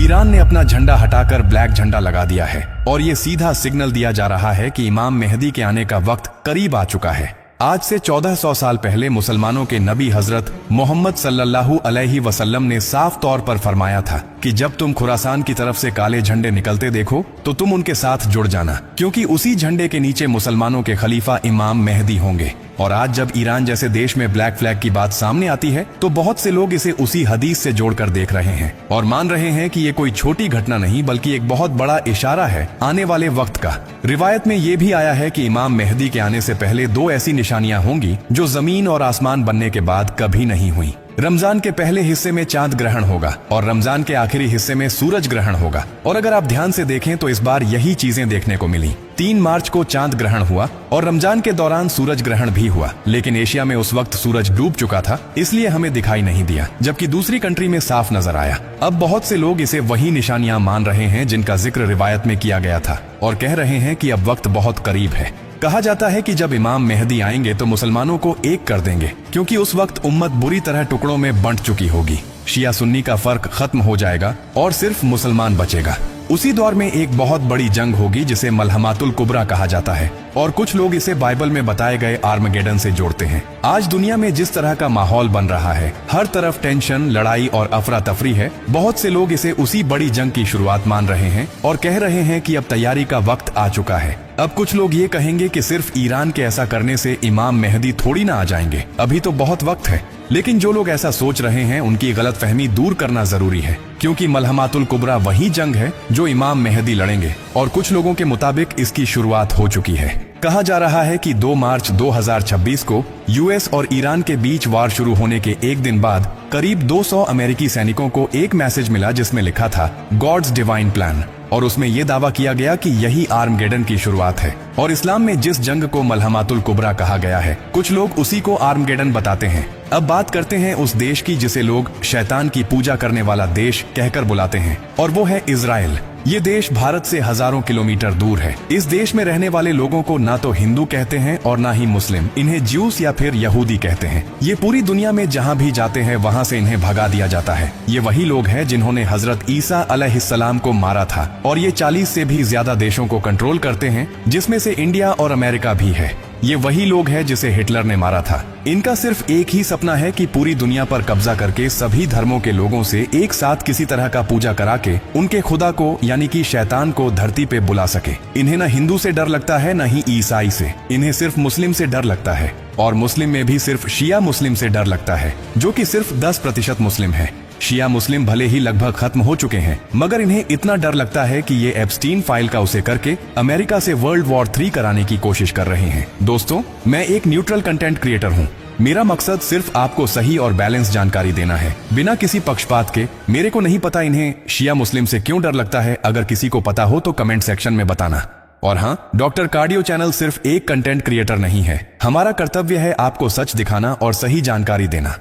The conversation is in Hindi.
ईरान ने अपना झंडा हटाकर ब्लैक झंडा लगा दिया है और ये सीधा सिग्नल दिया जा रहा है कि इमाम मेहदी के आने का वक्त करीब आ चुका है। आज से 1400 साल पहले मुसलमानों के नबी हजरत मोहम्मद सल्लल्लाहु अलैहि वसल्लम ने साफ तौर पर फरमाया था कि जब तुम खुरासान की तरफ से काले झंडे निकलते देखो तो तुम उनके साथ जुड़ जाना, क्योंकि उसी झंडे के नीचे मुसलमानों के खलीफा इमाम मेहदी होंगे। और आज जब ईरान जैसे देश में ब्लैक फ्लैग की बात सामने आती है तो बहुत से लोग इसे उसी हदीस से जोड़कर देख रहे हैं और मान रहे हैं कि ये कोई छोटी घटना नहीं बल्कि एक बहुत बड़ा इशारा है आने वाले वक्त का। रिवायत में ये भी आया है कि इमाम मेहदी के आने से पहले दो ऐसी निशानियां होंगी जो जमीन और आसमान बनने के बाद कभी नहीं हुई। रमजान के पहले हिस्से में चांद ग्रहण होगा और रमजान के आखिरी हिस्से में सूरज ग्रहण होगा। और अगर आप ध्यान से देखें तो इस बार यही चीजें देखने को मिली। 3 मार्च को चांद ग्रहण हुआ और रमजान के दौरान सूरज ग्रहण भी हुआ, लेकिन एशिया में उस वक्त सूरज डूब चुका था, इसलिए हमें दिखाई नहीं दिया, जबकि दूसरी कंट्री में साफ नजर आया। अब बहुत से लोग इसे वही निशानियां मान रहे हैं जिनका जिक्र रिवायत में किया गया था और कह रहे हैं कि अब वक्त बहुत करीब है। कहा जाता है कि जब इमाम मेहदी आएंगे तो मुसलमानों को एक कर देंगे, क्योंकि उस वक्त उम्मत बुरी तरह टुकड़ों में बंट चुकी होगी। शिया सुन्नी का फर्क खत्म हो जाएगा और सिर्फ मुसलमान बचेगा। उसी दौर में एक बहुत बड़ी जंग होगी जिसे मलहमातुल कुबरा कहा जाता है और कुछ लोग इसे बाइबल में बताए गए आर्मगेडन से जोड़ते हैं। आज दुनिया में जिस तरह का माहौल बन रहा है, हर तरफ टेंशन, लड़ाई और अफरा तफरी है, बहुत से लोग इसे उसी बड़ी जंग की शुरुआत मान रहे हैं और कह रहे हैं कि अब तैयारी का वक्त आ चुका है। अब कुछ लोग ये कहेंगे कि सिर्फ ईरान के ऐसा करने से इमाम मेहदी थोड़ी ना आ जाएंगे, अभी तो बहुत वक्त है। लेकिन जो लोग ऐसा सोच रहे हैं उनकी गलतफहमी दूर करना जरूरी है, क्योंकि मलहमातुल कुबरा वही जंग है जो इमाम मेहदी लड़ेंगे और कुछ लोगों के मुताबिक इसकी शुरुआत हो चुकी है। कहा जा रहा है कि 2 मार्च 2026 को यूएस और ईरान के बीच वार शुरू होने के एक दिन बाद करीब 200 अमेरिकी सैनिकों को एक मैसेज मिला जिसमें लिखा था गॉड्स डिवाइन प्लान, और उसमें यह दावा किया गया कि यही आर्मगेडन की शुरुआत है। और इस्लाम में जिस जंग को मलहमातुल कुबरा कहा गया है, कुछ लोग उसी को आर्मगेडन बताते हैं। अब बात करते हैं उस देश की जिसे लोग शैतान की पूजा करने वाला देश कहकर बुलाते हैं, और वो है इजराइल। ये देश भारत से हजारों किलोमीटर दूर है। इस देश में रहने वाले लोगों को ना तो हिंदू कहते हैं और ना ही मुस्लिम, इन्हें ज्यूस या फिर यहूदी कहते हैं। ये पूरी दुनिया में जहाँ भी जाते हैं वहाँ से इन्हें भगा दिया जाता है। ये वही लोग हैं जिन्होंने हजरत ईसा अलैहिस्सलाम को मारा था और ये 40 से भी ज्यादा देशों को कंट्रोल करते हैं, जिसमें से इंडिया और अमेरिका भी है। ये वही लोग हैं जिसे हिटलर ने मारा था। इनका सिर्फ एक ही सपना है कि पूरी दुनिया पर कब्जा करके सभी धर्मों के लोगों से एक साथ किसी तरह का पूजा करा के उनके खुदा को यानी कि शैतान को धरती पे बुला सके। इन्हें न हिंदू से डर लगता है न ही ईसाई से, इन्हें सिर्फ मुस्लिम से डर लगता है, और मुस्लिम में भी सिर्फ शिया मुस्लिम से डर लगता है, जो कि सिर्फ 10% मुस्लिम है। शिया मुस्लिम भले ही लगभग खत्म हो चुके हैं, मगर इन्हें इतना डर लगता है कि ये एप्स्टीन फाइल का उसे करके अमेरिका से वर्ल्ड वॉर 3 कराने की कोशिश कर रहे हैं। दोस्तों, मैं एक न्यूट्रल कंटेंट क्रिएटर हूँ। मेरा मकसद सिर्फ आपको सही और बैलेंस जानकारी देना है, बिना किसी पक्षपात के। मेरे को नहीं पता इन्हें शिया मुस्लिम से क्यों डर लगता है। अगर किसी को पता हो तो कमेंट सेक्शन में बताना। और हाँ, डॉक्टर कार्डियो चैनल सिर्फ एक कंटेंट क्रिएटर नहीं है। हमारा कर्तव्य है आपको सच दिखाना और सही जानकारी देना।